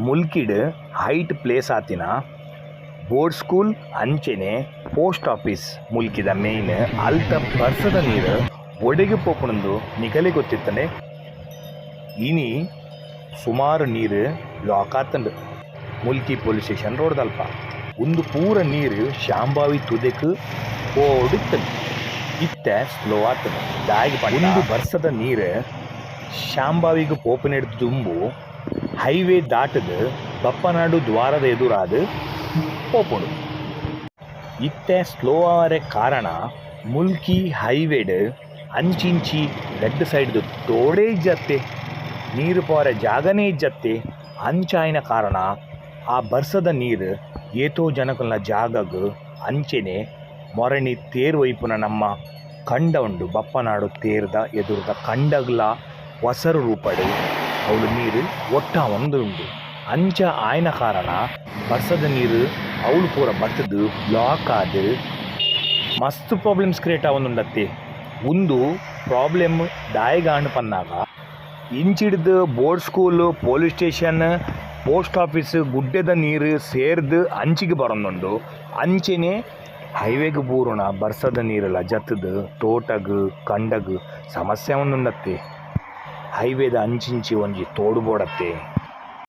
ಮುಲ್ಕಿಡ್ height place ಆತಿನ board school ಅಂಚೆನೆ post office ಮುಲ್ಕಿದ main ಅಲ್ತ ಬರ್ಸದ ನೀರು ಒಡೆಗೆ ಪೋಪುಣಂದು ನಿಗಲೆ ಗೊತ್ತಿತ್ತನೆ. ಇನಿ ಸುಮಾರು ನೀರು ಬ್ಲಾಕ್ ಆತಂಡು ಮುಲ್ಕಿ ಪೊಲೀಸ್ ಸ್ಟೇಷನ್ ರೋಡ್ದಲ್ಪ. ಒಂದು ಪೂರ ನೀರು ಶಾಂಬಾವಿ ತುದೆಕ್ ಓಡಿತ್ತದು. ಇತ್ತ ಸ್ಲೋ ಆತದು ದಾಯಿಗೆ ಒಂದು ಬರ್ಸದ ನೀರು ಶಾಂಬಾವಿಗೆ ಪೋಪನೆಡ್ದು ತುಂಬು ಹೈವೇ ದಾಟದು ಬಪ್ಪನಾಡು ದ್ವಾರದ ಎದುರಾದ ಪೋಪುಡು. ಇತ್ತೆ ಸ್ಲೋ ಆವರೆ ಕಾರಣ ಮುಲ್ಕಿ ಹೈವೇಡ್ ಅಂಚಿಂಚಿ ರೆಡ್ ಸೈಡ್ದು ತೋಡೇ ಇಜ್ಜತ್ತೆ, ನೀರು ಪೋರೆ ಜಾಗನೇ ಇಜ್ಜತ್ತೆ. ಅಂಚಾಯಿನ ಕಾರಣ ಆ ಬರ್ಸದ ನೀರು ಏತೋ ಜನಕಲ್ನ ಜಾಗಗ್ ಅಂಚೆನೆ ಮೊರಣಿ ತೇರು ವೈಪುನ ನಮ್ಮ ಕಂಡ ಉಂಡು ಬಪ್ಪನಾಡು ತೇರ್ದ ಎದುರ್ದ ಕಂಡಗ್ಲ ಹೊಸರು ರೂಪಡು ಅವಳು ನೀರು ಒಟ್ಟ ಒಂದು ಉಂಡು. ಅಂಚ ಆಯ್ನ ಕಾರಣ ಬರ್ಸದ ನೀರು ಅವಳು ಪೂರ ಬತ್ತದು ಬ್ಲಾಕ್ ಆದು ಮಸ್ತ್ ಪ್ರಾಬ್ಲಮ್ಸ್ ಕ್ರಿಯೇಟ್ ಆವೊಂದುಂಡತ್ತೆ. ಒಂದು ಪ್ರಾಬ್ಲಮ್ ದಾಯಿಗಾಂಡ್ ಪನ್ನಾಗ ಇಂಚಿಡ್ದು board school police station post office ಗುಡ್ಡೆದ ನೀರು ಸೇರ್ದು ಅಂಚಿಗೆ ಬರೋದುಂಡು. ಅಂಚೆನೆ ಹೈವೇಗೆ ಬೂರುಣ ಬರ್ಸದ ನೀರೆಲ್ಲ ಜತ್ತದು ತೋಟಗ್ ಕಂಡಗ್ ಸಮಸ್ಯೆ ಒಂದುಂಡತ್ತೆ. ಹೈವೇದ ಅಂಚಿಂಚಿ ಒಂಜಿ ತೋಡು ಬೋಡತ್ತೆ.